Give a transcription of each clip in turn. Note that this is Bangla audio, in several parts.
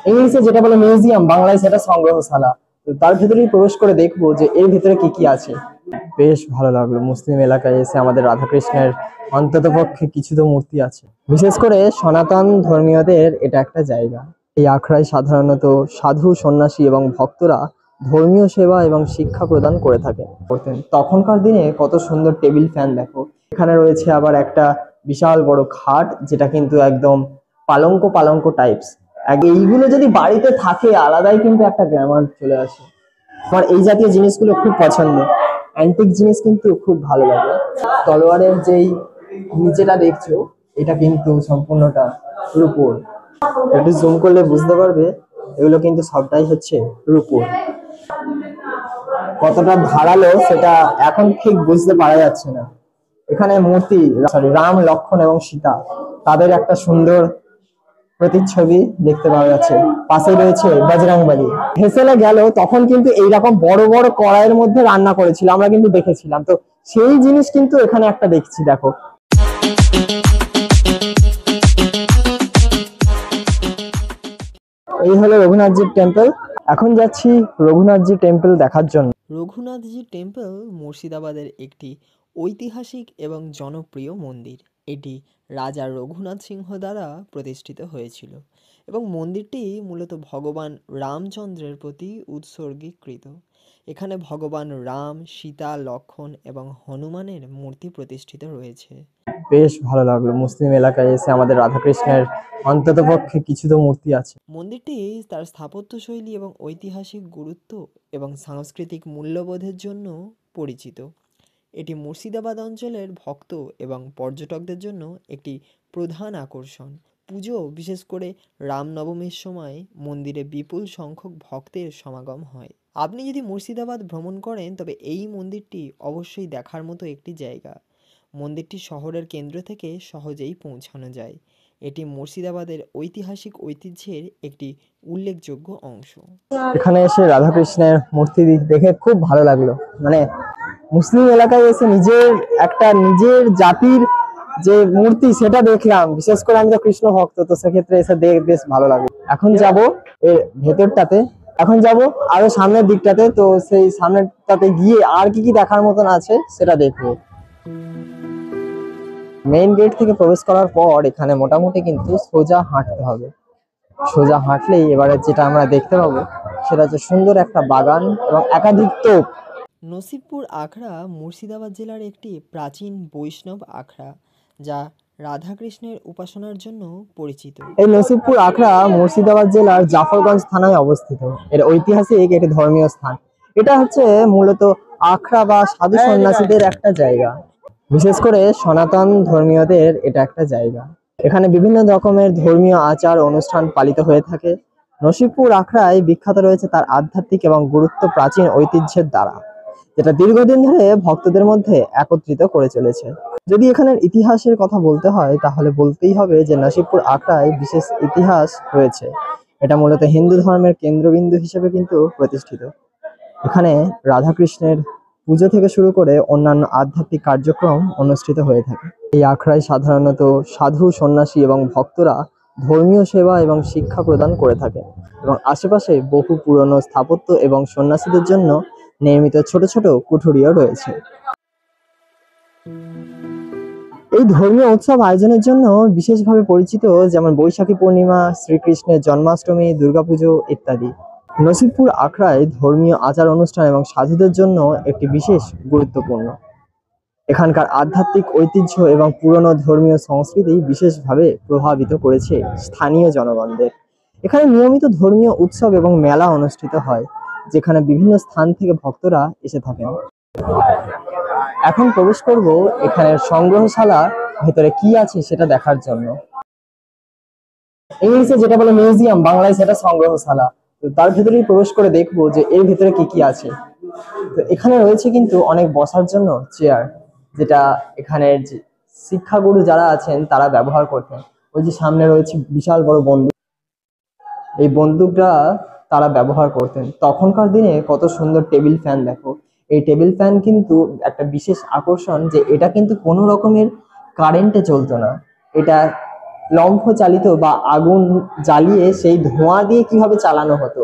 ইংলিশে যেটা বলে মিউজিয়াম, বাংলায় সেটা সংগ্রহশালা। তো তার ভেতরেই প্রবেশ করে দেখবো যে এর ভেতরে কি কি আছে। বেশ ভালো লাগলো মুসলিম এলাকায় এসে। আমাদের রাধাকৃষ্ণের অন্তত পক্ষে কিছু তো মূর্তি আছে। বিশেষ করে সনাতন ধর্মীয়দের এটা একটা জায়গা। এই আখড়ায় সাধারণত সাধু, সন্ন্যাসী এবং ভক্তরা ধর্মীয় সেবা এবং শিক্ষা প্রদান করে করতেন। তখনকার দিনে কত সুন্দর টেবিল ফ্যান দেখো। এখানে রয়েছে আবার একটা বিশাল বড় খাট, যেটা কিন্তু একদম পালঙ্ক পালঙ্ক টাইপস। এইগুলো যদি বাড়িতে থাকে আলাদাই কিন্তু একটা গ্ল্যামার চলে আসে। আমার এই জাতীয় জিনিসগুলো খুব পছন্দ। অ্যান্টিক জিনিস কিন্তু খুব ভালো লাগে। তলোয়ারের যেই নিচেটা দেখছো, এটা কিন্তু সম্পূর্ণটা রূপোর। একটু জুম করলে বুঝতে পারবে এগুলো কিন্তু সবটাই হচ্ছে রূপোর। কতটা ধারালো সেটা এখন ঠিক বুঝতে পারা যাচ্ছে না। এখানে মূর্তি, সরি, রাম, লক্ষ্মণ এবং সীতা, তাদের একটা সুন্দর প্রতিচ্ছবি দেখতে পাওয়া যাচ্ছে। পাশে রয়েছে বজরংবলী। হেসেলে গেল তখন কিন্তু এইরকম বড় বড় কড়াইয়ের মধ্যে রান্না করেছিল, আমরা কিন্তু দেখেছিলাম। তো সেই জিনিস কিন্তু এখানে একটা দেখছি, দেখো। এই হলো রঘুনাথজির টেম্পল। এখন যাচ্ছি রঘুনাথজি টেম্পল দেখার জন্য। রঘুনাথজি টেম্পল মুর্শিদাবাদের একটি ঐতিহাসিক এবং জনপ্রিয় মন্দির। এটি রাজা রঘুনাথ সিংহ দ্বারা প্রতিষ্ঠিত হয়েছিল এবং মন্দিরটি মূলত ভগবান রামচন্দ্রের প্রতি উৎসর্গীকৃত। এখানে ভগবান রাম, সীতা, লক্ষ্মণ এবং হনুমানের মূর্তি প্রতিষ্ঠিত রয়েছে। বেশ ভালো লাগলো মুসলিম এলাকায় এসে। আমাদের রাধাকৃষ্ণের অন্তত পক্ষে কিছু তো মূর্তি আছে। মন্দিরটি তার স্থাপত্যশৈলী এবং ঐতিহাসিক গুরুত্ব এবং সাংস্কৃতিক মূল্যবোধের জন্য পরিচিত। এটি মুর্শিদাবাদ অঞ্চলের ভক্ত এবং পর্যটকদের জন্য একটি প্রধান আকর্ষণ। পুজো, বিশেষ করে রামনবমীর সময় মন্দিরে বিপুল সংখ্যক ভক্তের সমাগম হয়। আপনি যদি মুর্শিদাবাদ ভ্রমণ করেন তবে এই মন্দিরটি অবশ্যই দেখার মতো একটি জায়গা। মন্দিরটি শহরের কেন্দ্র থেকে সহজেই পৌঁছানো যায়। এটি মুর্শিদাবাদের ঐতিহাসিক ঐতিহ্যের একটি উল্লেখযোগ্য অংশ। এখানে এসে রাধাকৃষ্ণের মূর্তি দেখে খুব ভালো লাগলো। মানে মুসলিম এলাকায় এসে নিজের জাতির যে মূর্তি সেটা দেখলাম। বিশেষ করে আমি তো কৃষ্ণ ভক্ত, তো সেক্ষেত্রে এসে বেশ ভালো লাগে। এখন যাব এর ভেতরটাতে, এখন যাব আরো সামনের দিকটাতে। তো সেই সামনেরটাতে গিয়ে আর কি কি দেখার মতন আছে সেটা দেখবো। মেইন গেট থেকে প্রবেশ করার পর এখানে মোটামুটি কিন্তু সোজা হাঁটতে হবে। সোজা হাঁটলেই এবারে যেটা আমরা দেখতে পাবো সেটা হচ্ছে সুন্দর একটা বাগান এবং একাধিক তোপ। নসিবপুর আখড়া মুর্শিদাবাদ জেলার একটি প্রাচীন বৈষ্ণব আখড়া, যা রাধাকৃষ্ণের উপাসনার জন্য পরিচিত। এই নসিবপুর আখড়া মুর্শিদাবাদ জেলার জাফরগঞ্জ থানায় অবস্থিত। এর ঐতিহাসিক একটি ধর্মীয় স্থান। এটা হচ্ছে মূলত আখড়া বা সাধু সন্ন্যাসীদের একটা জায়গা। বিশেষ করে সনাতন ধর্মীয়দের এটা একটা জায়গা। এখানে বিভিন্ন রকমের ধর্মীয় আচার অনুষ্ঠান পালিত হয়ে থাকে। নসিবপুর আখড়ায় বিখ্যাত রয়েছে তার আধ্যাত্মিক এবং গুরুত্ব প্রাচীন ঐতিহ্যের দ্বারা, যেটা দীর্ঘদিন ধরে ভক্তদের মধ্যে একত্রিত করে চলেছে। যদি এখানের ইতিহাসের কথা বলতে হয় তাহলে বলতেই হবে যে নসিবপুর আখড়ায় বিশেষ ইতিহাস রয়েছে। এটা মূলত হিন্দু ধর্মের কেন্দ্রবিন্দু হিসেবে কিন্তু প্রতিষ্ঠিত। এখানে রাধাকৃষ্ণের পুজো থেকে শুরু করে অন্যান্য আধ্যাত্মিক কার্যক্রম অনুষ্ঠিত হয়ে থাকে। এই আখড়ায় সাধারণত সাধু, সন্ন্যাসী এবং ভক্তরা ধর্মীয় সেবা এবং শিক্ষা প্রদান করে থাকে এবং আশেপাশে বহু পুরনো স্থাপত্য এবং সন্ন্যাসীদের জন্য নির্মিত ছোট ছোট কুঠুরিও রয়েছে। এই ধর্মীয় উৎসব আয়োজনের জন্য বিশেষভাবে পরিচিত, যেমন বৈশাখী পূর্ণিমা, শ্রীকৃষ্ণের জন্মাষ্টমী, দুর্গাপুজো ইত্যাদি। নসিবপুর আখড়ায় ধর্মীয় আচার অনুষ্ঠান এবং সাধুদের জন্য একটি বিশেষ গুরুত্বপূর্ণ। এখানকার আধ্যাত্মিক ঐতিহ্য এবং পুরনো ধর্মীয় সংস্কৃতি বিশেষভাবে প্রভাবিত করেছে স্থানীয় জনগণদের। এখানে নিয়মিত ধর্মীয় উৎসব এবং মেলা অনুষ্ঠিত হয়, যেখানে বিভিন্ন স্থান থেকে ভক্তরা এসে থাকেন। এখন প্রবেশ করব এখানের সংগ্রহশালা, ভেতরে কি আছে সেটা দেখার জন্য। ইংলিশে যেটা বলে মিউজিয়াম, বাংলায় সেটা সংগ্রহশালা। তো তার ভেতরেই প্রবেশ করে দেখবো যে এর ভেতরে কি কি আছে। তো এখানে রয়েছে কিন্তু অনেক বসার জন্য চেয়ার, যেটা এখানের যে শিক্ষাগুরু যারা আছেন তারা ব্যবহার করতেন। ওই যে সামনে রয়েছে বিশাল বড় বন্দুক, এই বন্দুকটা তারা ব্যবহার করতেন। তখনকার দিনে কত সুন্দর টেবিল ফ্যান দেখো। এই টেবিল ফ্যান কিন্তু একটা বিশেষ আকর্ষণ যে এটা কিন্তু কোনো রকমের কারেন্টে চলতো না। এটা লম্ফ চালিত বা আগুন জ্বালিয়ে সেই ধোঁয়া দিয়ে কিভাবে চালানো হতো।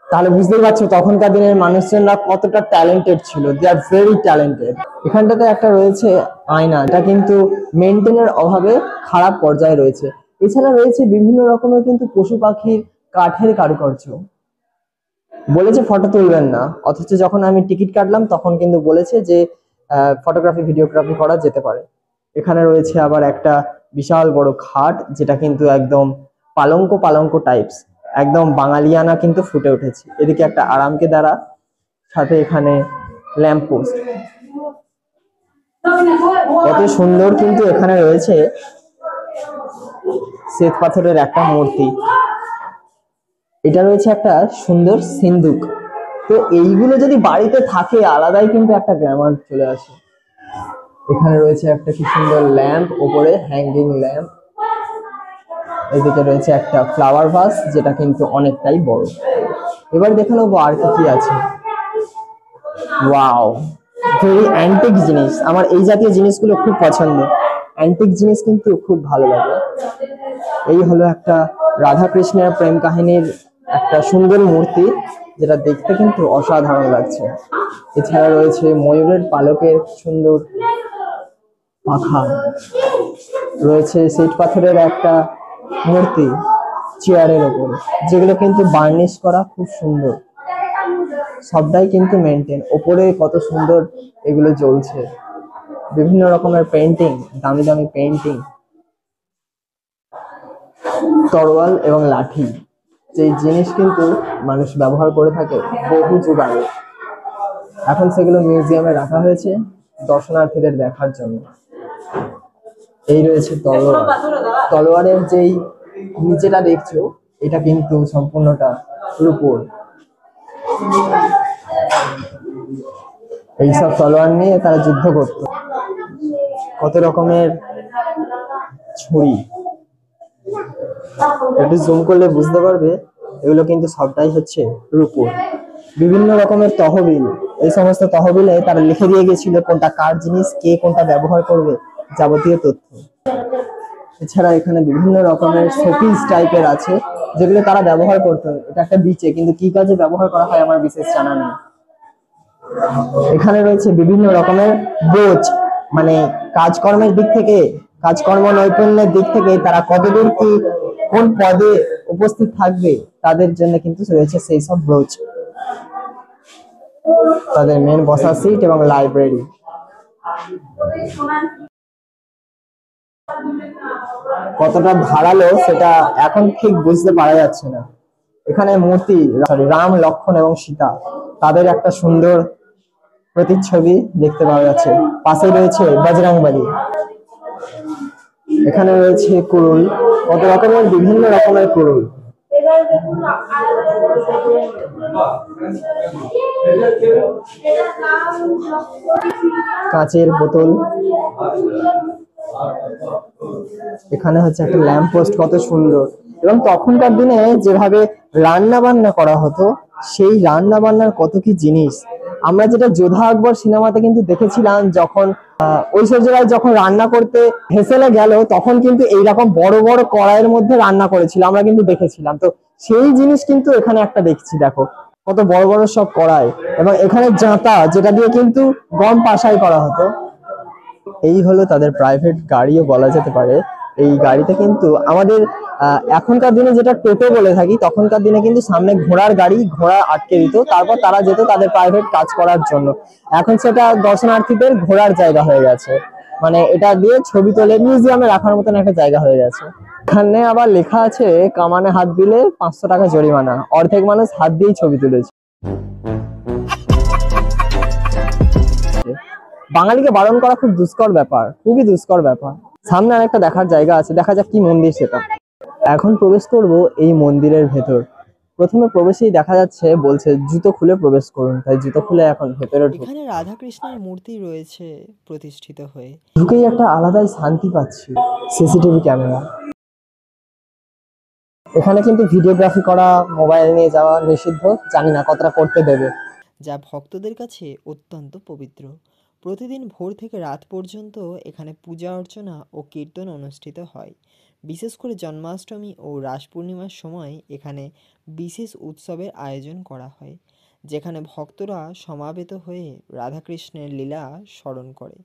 তাহলে বুঝতেই পারছো তখনকার দিনের মানুষজনরা কতটা ট্যালেন্টেড ছিল, দে আর ভেরি ট্যালেন্টেড। এখানটাতে একটা রয়েছে আয়না, এটা কিন্তু মেনটেনের অভাবে খারাপ পর্যায়ে রয়েছে। এছাড়া রয়েছে বিভিন্ন রকমের কিন্তু পশু পাখির কাঠের কারুকার্য। বলেছে ফটো তুলবেন না, অথচ যখন আমি টিকিট কাটলাম তখন কিন্তু বলেছে যে ফটোগ্রাফি ভিডিওগ্রাফি করা যেতে পারে। এখানে রয়েছে আবার একটা বিশাল বড় খাট, যেটা কিন্তু একদম পালঙ্ক পালঙ্ক টাইপস, একদম বাঙালিয়ানা কিন্তু ফুটে উঠেছে। এদিকে একটা আরামকে দ্বারা, সাথে এখানে ল্যাম্প পোস্ট, কত সুন্দর কিন্তু এখানে রয়েছে শ্বেত পাথরের একটা মূর্তি। এটা রয়েছে একটা সুন্দর সিন্দুক। তো এইগুলো যদি বাড়িতে থাকে আলাদাই কিন্তু একটা গ্ল্যামার চলে আসে। এখানে রয়েছে একটা কি সুন্দর ল্যাম্প, উপরে হ্যাঙ্গিং ল্যাম্প। এদিকে রয়েছে একটা ফ্লাওয়ার ভাস, যেটা কিন্তু অনেকটাই বড়। এবার দেখে নেবো আর কি কি আছে। ওয়াও, ভেরি অ্যান্টিক জিনিস, আমার এই জাতীয় জিনিসগুলো খুব পছন্দ। অ্যান্টিক জিনিস কিন্তু খুব ভালো লাগে। এই হলো একটা রাধা কৃষ্ণের প্রেম কাহিনীর একটা সুন্দর মূর্তি, যেটা দেখতে কিন্তু অসাধারণ লাগছে। এছাড়া রয়েছে ময়ূরের পালকের সুন্দর পাখা, রয়েছে শ্বেত পাথরের একটা মূর্তি চেয়ারের ওপর, যেগুলো কিন্তু বার্নিশ করা খুব সুন্দর, সবটাই কিন্তু মেনটেন। ওপরে কত সুন্দর এগুলো জ্বলছে, বিভিন্ন রকমের পেন্টিং, দামি দামি পেন্টিং, তরোয়াল এবং লাঠি, যে জিনিস কিন্তু মানুষ ব্যবহার করে থাকে বহু যুগ আগে। এখন সেগুলো মিউজিয়ামে রাখা হয়েছে দর্শনার্থীদের দেখার জন্য। এই রয়েছে তলোয়ার, তলোয়ারের যেই নিচেটা দেখছো এটা কিন্তু সম্পূর্ণটা রূপোর। এইসব তলোয়ার নিয়ে তারা যুদ্ধ করত। কত রকমের ছুরি, একটু জুম করলে বুঝতে পারবে এগুলো কিন্তু সবটাই হচ্ছে রূপোর। বিভিন্ন রকমের তহবিল, এই সমস্ত তহবিলে তারা লিখে দিয়ে গেছিল কোনটা কার জিনিস, কে কোনটা ব্যবহার করবে, যাবতীয় তথ্য। এছাড়া এখানে বিভিন্ন রকমের শোপিস টাইপের আছে, যেগুলো তারা ব্যবহার করতো। এটা একটা বিচে, কিন্তু কি কাজে ব্যবহার করা হয় আমার বিশেষ জানা নেই। এখানে রয়েছে বিভিন্ন রকমের ব্রোচ, মানে কাজকর্মের দিক থেকে, কাজকর্ম নৈপুণ্যের দিক থেকে তারা কতদূর কি কোন পদে উপস্থিত থাকবে তাদের জন্য কিন্তু রয়েছে সেই সব ব্রোচ, তাদের মেন বসার সিট এবং লাইব্রেরি। কতটা ধারালো সেটা এখন ঠিক বুঝতে পারা যাচ্ছে না। এখানে মূর্তি, সরি, রাম লক্ষ্মণ এবং সীতা, তাদের একটা সুন্দর প্রতিচ্ছবি দেখতে পাওয়া যাচ্ছে। পাশে রয়েছে বজরংবলী। এখানে রয়েছে কুড়ুল, কত রকমের বিভিন্ন রকমের কুড়ুল। কাঁচের বোতল। এখানে হচ্ছে একটা ল্যাম্প পোস্ট, কত সুন্দর। এবং তখনকার দিনে যেভাবে রান্না বান্না করা হতো, সেই রান্না বান্নার কত কি জিনিস আমরা যেটা যোধা আকবর সিনেমাতে কিন্তু দেখেছিলাম, যখন ঐশ্বর্য রায় যখন রান্না করতে হেসেলে গেল, তখন কিন্তু এইরকম বড় বড় কড়াইয়ের মধ্যে রান্না করেছিল, আমরা কিন্তু দেখেছিলাম। তো সেই জিনিস কিন্তু এখানে একটা দেখছি, দেখো কত বড় বড় সব কড়াই। এবং এখানে জাঁতা, যেটা দিয়ে কিন্তু গম পাশাই করা হতো। এই হলো তাদের প্রাইভেট গাড়িও বলা যেতে পারে। এই গাড়িতে কিন্তু আমাদের এখনকার দিনে যেটা টোটো বলে থাকি, তখনকার দিনে কিন্তু সামনে ঘোড়ার গাড়ি, ঘোড়া আটকে দিত, তারপর তারা যেত তাদের প্রাইভেট কাজ করার জন্য। এখন সেটা দর্শনার্থীদের ঘোরার জায়গা হয়ে গেছে, মানে এটা দিয়ে ছবি তোলে মিউজিয়ামে রাখার মতন একটা জায়গা হয়ে গেছে। এখানে আবার লেখা আছে কামানে হাত দিলে 500 টাকা জরিমানা। অর্ধেক মানুষ হাত দিয়েই ছবি তুলেছে। বাঙালিকে বারণ করা খুব দুষ্কর ব্যাপার, খুবই দুষ্কর ব্যাপার। সামনে আরেকটা দেখার জায়গা আছে, দেখা যাক কি মন্দির সেটা। এখন প্রবেশ করব এই মন্দিরের ভেতর। প্রথমে প্রবেশেই দেখা যাচ্ছে বলছে জুতো খুলে প্রবেশ করুন, তাই জুতো খুলে এখন ভেতরে এখানে রাধাকৃষ্ণের মূর্তি রয়েছে প্রতিষ্ঠিত হয়ে। ঢুকেই একটা আলাদাই শান্তি পাচ্ছি। CCTV camera. এখানে কিন্তু ভিডিওগ্রাফি করা, মোবাইল নিয়ে যাওয়া নিষিদ্ধ, জানি না কতটা করতে দেবে। যা ভক্তদের কাছে অত্যন্ত পবিত্র। প্রতিদিন ভোর থেকে রাত পর্যন্ত এখানে পূজা অর্চনা ও কীর্তন অনুষ্ঠিত হয়। বিশেষ করে জন্মাষ্টমী ও রাস পূর্ণিমার সময় এখানে বিশেষ উৎসবের আয়োজন করা হয়, যেখানে ভক্তরা সমাবেত হয়ে রাধাকৃষ্ণের লীলা স্মরণ করে।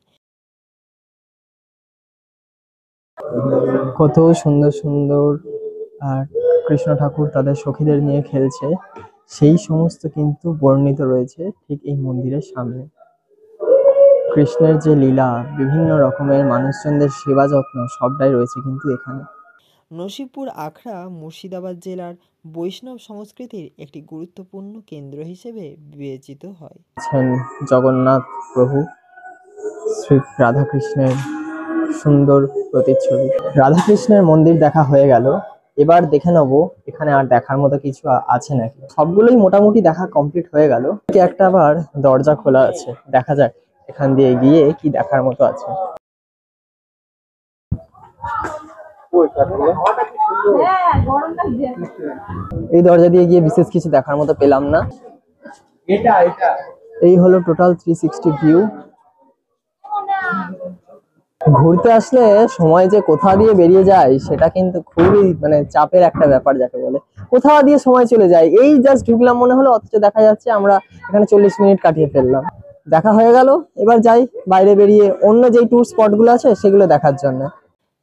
কত সুন্দর সুন্দর আর কৃষ্ণ ঠাকুর তাদের সখীদের নিয়ে খেলছে, সেই সমস্ত কিন্তু বর্ণিত রয়েছে ঠিক এই মন্দিরের সামনে। কৃষ্ণের যে লীলা, বিভিন্ন রকমের মানুষজনদের সেবা যত্ন সবটাই রয়েছে কিন্তু এখানে। নসিবপুর আখড়া মুর্শিদাবাদ জেলার বৈষ্ণব সংস্কৃতির একটি গুরুত্বপূর্ণ কেন্দ্র হিসেবে বিবেচিত হয়। আছেন জগন্নাথ প্রভু, শ্রী রাধাকৃষ্ণের সুন্দর প্রতিচ্ছবি। রাধাকৃষ্ণের মন্দির দেখা হয়ে গেল, এবার দেখে নেবো এখানে আর দেখার মতো কিছু আছে নাকি। সবগুলোই মোটামুটি দেখা কমপ্লিট হয়ে গেল, কি একটা আবার দরজা খোলা আছে, দেখা যাক এখান দিয়ে গিয়ে কি দেখার মতো আছে। এই দরজা দিয়ে গিয়ে বিশেষ কিছু দেখার মতো পেলাম না। এই হলো টোটাল 360 ভিউ। ঘুরতে আসলে সময় যে কোথা দিয়ে বেরিয়ে যায় সেটা কিন্তু খুবই মানে চাপের একটা ব্যাপার যাকে বলে। কোথা দিয়ে সময় চলে যায়, এই জাস্ট ঢুকলাম মনে হলো, অথচ দেখা যাচ্ছে আমরা এখানে 40 মিনিট কাটিয়ে ফেললাম। দেখা হয়ে গেল, এবার যাই বাইরে বেরিয়ে অন্য যেই ট্যুর স্পট গুলো আছে সেগুলো দেখার জন্য।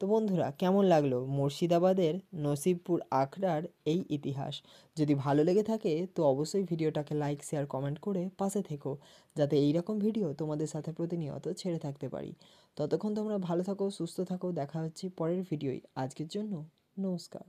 তো বন্ধুরা, কেমন লাগলো মুর্শিদাবাদের নসিবপুর আখড়ার এই ইতিহাস? যদি ভালো লেগে থাকে তো অবশ্যই ভিডিওটাকে লাইক, শেয়ার, কমেন্ট করে পাশে থেকো, যাতে এইরকম ভিডিও তোমাদের সাথে প্রতিনিয়ত ছেড়ে থাকতে পারি। ততক্ষণ তোমরা ভালো থাকো, সুস্থ থাকো, দেখা হচ্ছে পরের ভিডিওয়। আজকের জন্য নমস্কার।